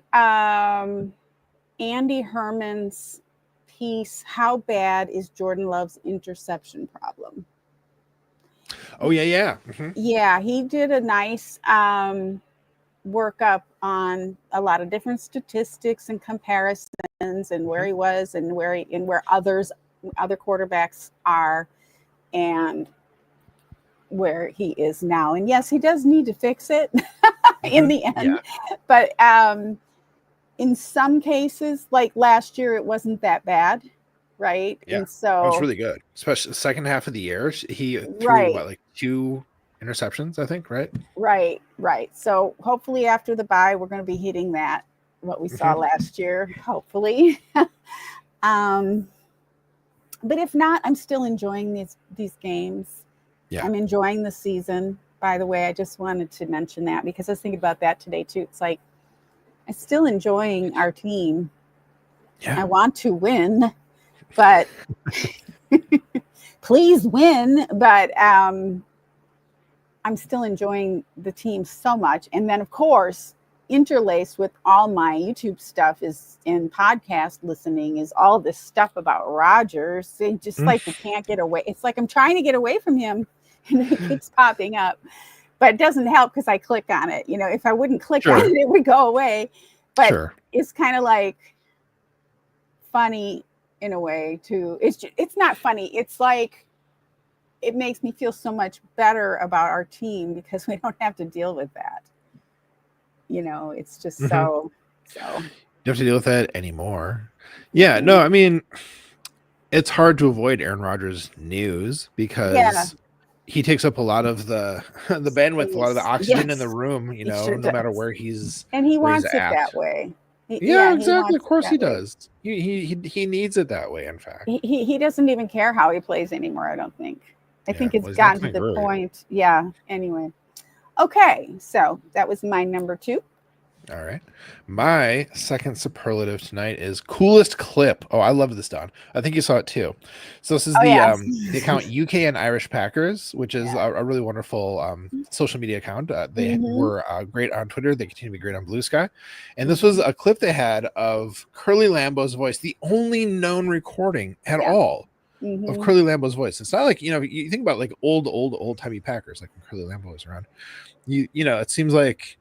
Andy Herman's piece, How Bad is Jordan Love's Interception Problem? Oh, yeah. Yeah, he did a nice workup on a lot of different statistics and comparisons positions and where he was and where other quarterbacks are and where he is now. And yes, he does need to fix it in the end. Yeah. But in some cases, like last year, it wasn't that bad, right? Yeah, and so it was really good, especially the second half of the year. He threw what, like 2 interceptions, I think, right? Right. So hopefully after the bye, we're going to be hitting what we saw last year, hopefully. But if not, I'm still enjoying these games. Yeah. I'm enjoying the season. By the way, I just wanted to mention that because I was thinking about that today too. It's like, I'm still enjoying our team. Yeah. I want to win, but please win. But I'm still enjoying the team so much. And then, of course, interlaced with all my YouTube stuff is in podcast listening is all this stuff about Rodgers. And just like we can't get away. It's like I'm trying to get away from him and it keeps popping up. But it doesn't help because I click on it. You know, if I wouldn't click on it, it would go away. But it's kind of like funny in a way too. It's not funny. It's like it makes me feel so much better about our team because we don't have to deal with that. You know, it's just so. You don't have to deal with that anymore. Yeah, no, I mean, it's hard to avoid Aaron Rodgers news because he takes up a lot of the bandwidth, a lot of the oxygen in the room, you know, no matter where he's and he wants it that way. Yeah, exactly. Of course he does. He needs it that way, in fact. He doesn't even care how he plays anymore, I don't think. I think it's gotten to the point. Yeah. Anyway. Okay. So that was my number 2. All right. My second superlative tonight is coolest clip. Oh, I love this, Don. I think you saw it too. So this is the account UK and Irish Packers, which is a really wonderful social media account. They were great on Twitter. They continue to be great on Blue Sky. And this was a clip they had of Curly Lambeau's voice, the only known recording at all of Curly Lambeau's voice. It's not like, you know, you think about like old timey Packers, like when Curly Lambeau was around. You know, it seems like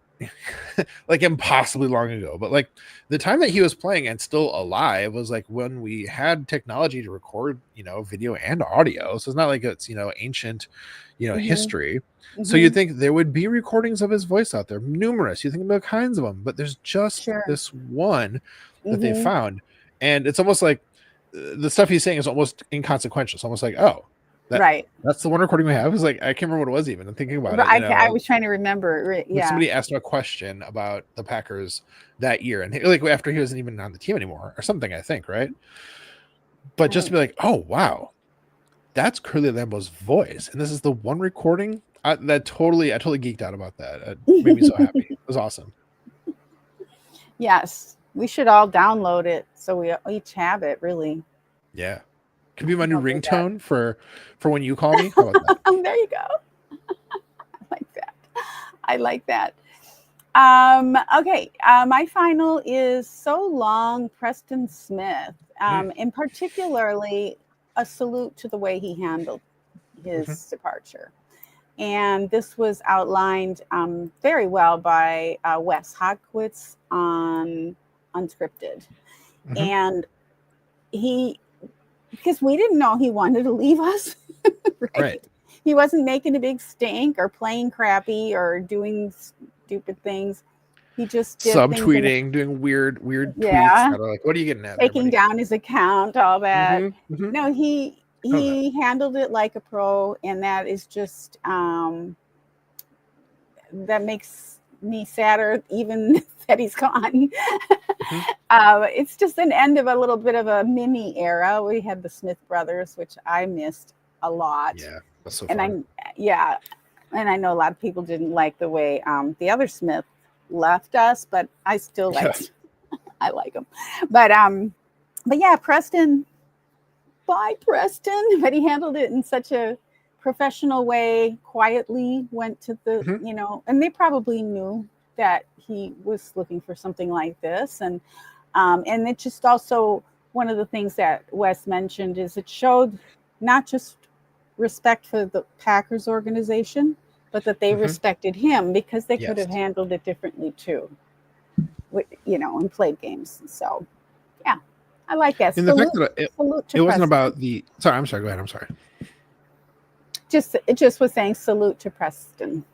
impossibly long ago, but like the time that he was playing and still alive was like when we had technology to record, you know, video and audio. So it's not like it's, you know, ancient, you know, history. So you'd think there would be recordings of his voice out there, numerous. You think about kinds of them, but there's just this one that they found, and it's almost like the stuff he's saying is almost inconsequential. It's almost like, oh, that's the one recording we have. I was like, I can't remember what it was even. I'm thinking about it. I was trying to remember. Yeah. Somebody asked him a question about the Packers that year, and like after he wasn't even on the team anymore or something, I think, right? But just to be like, oh wow, that's Curly Lambeau's voice, and this is the one recording I totally geeked out about that. It made me so happy. It was awesome. Yes, we should all download it so we each have it. Really. Yeah. Could be my new ringtone for when you call me. How about that? There you go. I like that. Okay. My final is So Long, Preston Smith. And particularly a salute to the way he handled his departure. And this was outlined very well by Wes Hodkiewicz on Unscripted. And because we didn't know he wanted to leave us, right? He wasn't making a big stink or playing crappy or doing stupid things. He just did subtweeting, doing weird tweets. That are like, what are you getting at? Taking down his account, all that. No, he handled it like a pro, and that is just that makes me sadder even that he's gone. It's just an end of a little bit of a mini era. We had the Smith brothers, which I missed a lot. Yeah, that's so fun. And I know a lot of people didn't like the way the other Smith left us, but I still like I like him. But yeah, Preston, bye Preston. But he handled it in such a professional way, quietly went to the, you know, and they probably knew that he was looking for something like this. And it just also, one of the things that Wes mentioned is it showed not just respect for the Packers organization, but that they respected him because they could have handled it differently too, you know, and played games. So, yeah. I like that. And the fact that it wasn't about the. Sorry, I'm sorry. Go ahead. I'm sorry. It just was saying salute to Preston.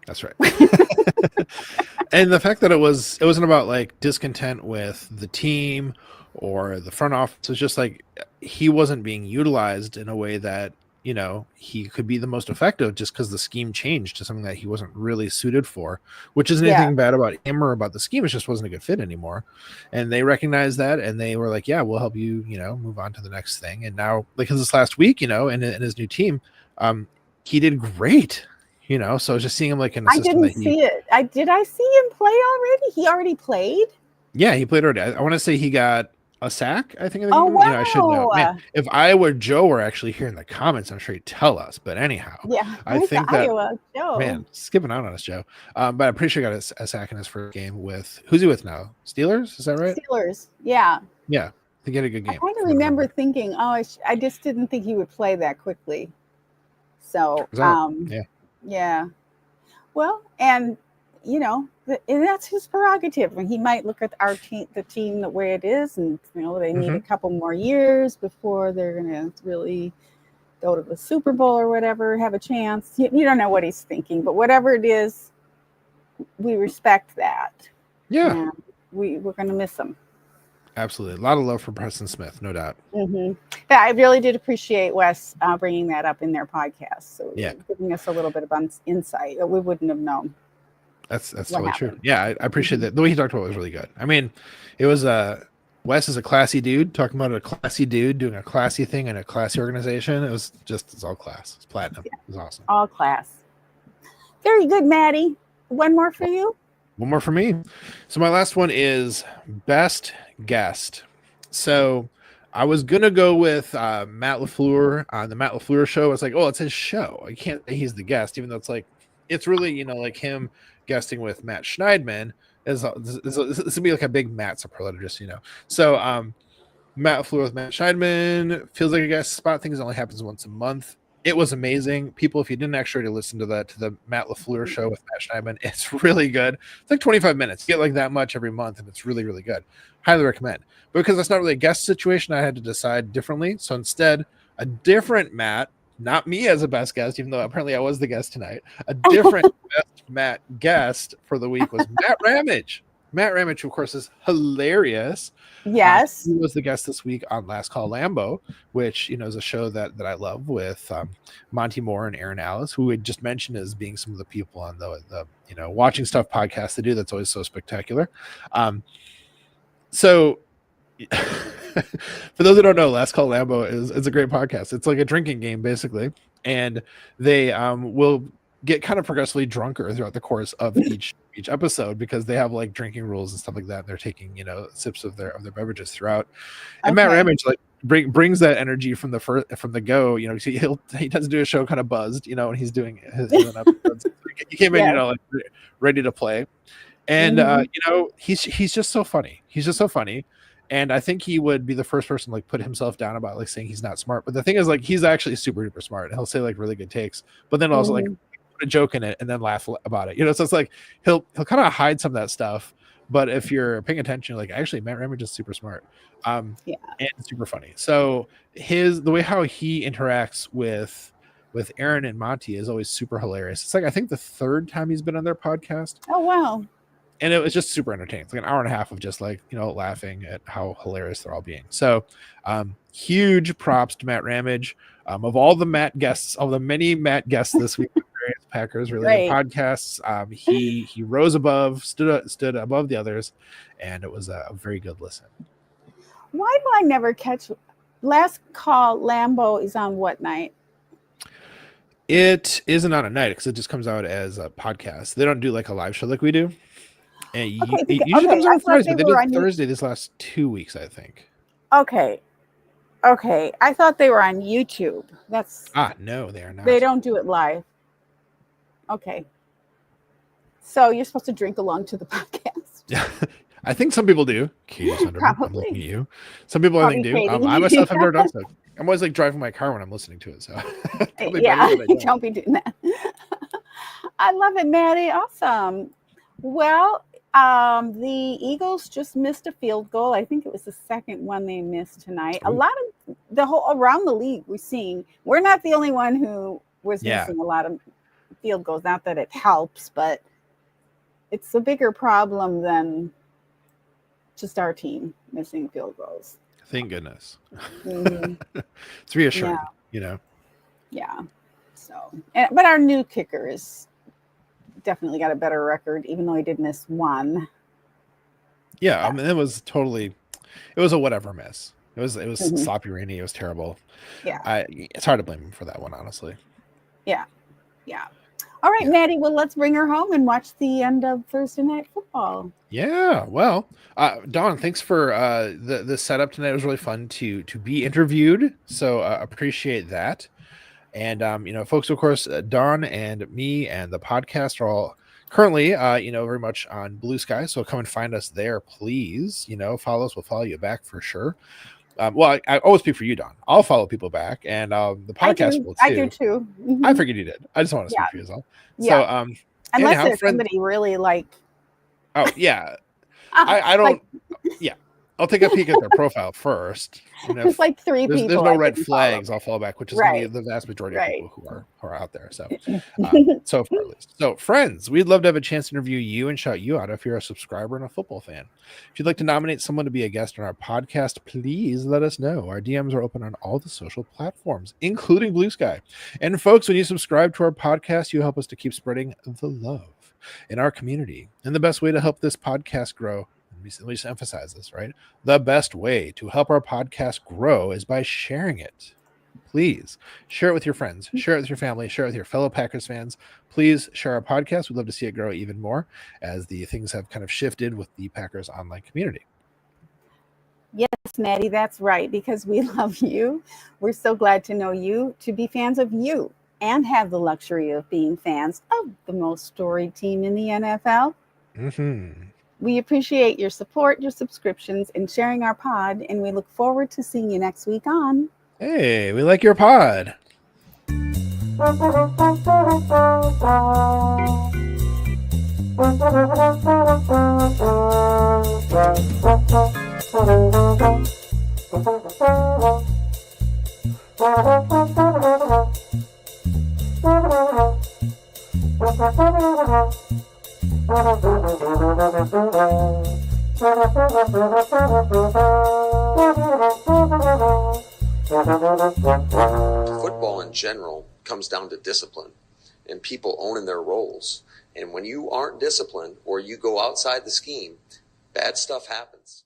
That's right. And the fact that it wasn't about like discontent with the team or the front office. It was just like he wasn't being utilized in a way that, you know, he could be the most effective just because the scheme changed to something that he wasn't really suited for, which isn't anything bad about him or about the scheme. It just wasn't a good fit anymore. And they recognized that, and they were like, yeah, we'll help you, you know, move on to the next thing. And now, like this last week, you know, in his new team, he did great. You know, so I was just seeing him like in a system. I didn't see it. Did I see him play already? He already played? Yeah, he played already. I want to say he got a sack, I think. Oh, wow. You know, I should know. Man, if Iowa Joe were actually here in the comments, I'm sure he'd tell us. But anyhow, I think that Iowa Joe. Man, skipping out on us, Joe. But I'm pretty sure he got a sack in his first game with who's he with now? Steelers? Is that right? Steelers. Yeah. Yeah. He had a good game. I kind of remember thinking, I just didn't think he would play that quickly. So, yeah. Well, and you know, and that's his prerogative. And he might look at the team the way it is, and you know, they need a couple more years before they're going to really go to the Super Bowl or whatever, have a chance. You don't know what he's thinking, but whatever it is, we respect that. Yeah, and we're going to miss him. Absolutely, a lot of love for Preston Smith, no doubt. Yeah, I really did appreciate Wes bringing that up in their podcast. So giving us a little bit of insight that we wouldn't have known. That's totally true. Yeah, I appreciate that. The way he talked about it was really good. I mean, it was Wes is a classy dude talking about a classy dude doing a classy thing in a classy organization. It's all class. It's platinum. Yeah. It was awesome. All class. Very good, Maddie. One more for you. One more for me. So my last one is best guest. So I was gonna go with Matt LaFleur on the Matt LaFleur show. It's like, oh, it's his show. I can't say he's the guest, even though it's like it's really, you know, like him guesting with Matt Schneidman. This would be like a big Matt superlative, just, you know. So Matt LaFleur with Matt Schneidman feels like a guest spot. Things only happens once a month. It was amazing. People, if you didn't actually listen to the Matt LaFleur show with Matt Schneidman, it's really good. It's like 25 minutes. You get like that much every month, and it's really, really good. Highly recommend. But because that's not really a guest situation, I had to decide differently. So instead, a different Matt, not me as a best guest, even though apparently I was the guest tonight, a different best Matt guest for the week was Matt Ramage. Matt Ramage, of course, is hilarious. Yes. He was the guest this week on Last Call Lambo, which, you know, is a show that I love with Monty Moore and Aaron Alice, who we just mentioned as being some of the people on the you know, Watching Stuff podcast they do. That's always so spectacular. So for those who don't know, Last Call Lambo is a great podcast. It's like a drinking game, basically. And they will get kind of progressively drunker throughout the course of each episode because they have like drinking rules and stuff like that. And they're taking, you know, sips of their beverages throughout. And Matt Ramage like brings that energy from the go. You know, he tends to do a show kind of buzzed, you know, when he's doing his episodes. He came in, you know, like ready to play. And you know, he's just so funny. He's just so funny. And I think he would be the first person to like put himself down about like saying he's not smart. But the thing is, like, he's actually super duper smart. He'll say like really good takes, but then also like put a joke in it and then laugh about it. You know, so it's like he'll kind of hide some of that stuff. But if you're paying attention, you're like, actually, Matt Ramage is super smart. And super funny. So the way how he interacts with Aaron and Monty is always super hilarious. It's like I think the third time he's been on their podcast. Oh wow. And it was just super entertaining. It's like an hour and a half of just like, you know, laughing at how hilarious they're all being. So huge props to Matt Ramage. Of all the many Matt guests this week with various Packers related podcasts, he rose above, stood above the others, and it was a very good listen. Why do I never catch Last Call Lambo is on what night? It isn't on a night because it just comes out as a podcast. They don't do like a live show like we do. And it usually comes out on Thursday. They did Thursday this last 2 weeks, I think. Okay. I thought they were on YouTube. No, they are not. They don't do it live. Okay. So you're supposed to drink along to the podcast. I think some people do. I'm looking at you. Some people I think do. I myself have never done so. I'm always like driving my car when I'm listening to it. So don't be doing that. I love it, Maddie. Awesome. Well, The Eagles just missed a field goal. I think it was the second one they missed tonight. Ooh. A lot of around the league, we're not the only one who was missing a lot of field goals. Not that it helps, but it's a bigger problem than just our team missing field goals. Thank goodness. Mm-hmm. It's reassuring, Yeah. So, but our new kicker is definitely got a better record, even though he did miss one. Yeah, I mean, it was a whatever miss. It was sloppy, rainy. It was terrible. Yeah, it's hard to blame him for that one, honestly. Yeah. All right, Maddie. Well, let's bring her home and watch the end of Thursday Night Football. Yeah. Well, Dawn, thanks for the setup tonight. It was really fun to be interviewed. So appreciate that. And folks, of course, Dawn and me and the podcast are all currently, very much on Blue Sky. So come and find us there, please. Follow us. We'll follow you back for sure. Well, I always speak for you, Dawn. I'll follow people back, and the podcast will too. I do too. Mm-hmm. I figured you did. I just want to speak for you as well. Yeah. So, unless there's somebody really like. Oh yeah, I don't. Yeah, I'll take a peek at their profile first. It's like three people. There's no red flags. I'll fall back, which is the vast majority of people who are out there. So, so far at least. So, friends, we'd love to have a chance to interview you and shout you out if you're a subscriber and a football fan. If you'd like to nominate someone to be a guest on our podcast, please let us know. Our DMs are open on all the social platforms, including Blue Sky. And folks, when you subscribe to our podcast, you help us to keep spreading the love in our community. And the best way to help this podcast grow, we just emphasize this, right? The best way to help our podcast grow is by sharing it. Please share it with your friends, share it with your family, share it with your fellow Packers fans. Please share our podcast. We'd love to see it grow even more as the things have kind of shifted with the Packers online community. Yes, Maddie, that's right, because we love you. We're so glad to know you, to be fans of you, and have the luxury of being fans of the most storied team in the NFL. Mm-hmm. We appreciate your support, your subscriptions, and sharing our pod, and we look forward to seeing you next week on Hey, we like your pod. Football in general comes down to discipline and people owning their roles. And when you aren't disciplined or you go outside the scheme, bad stuff happens.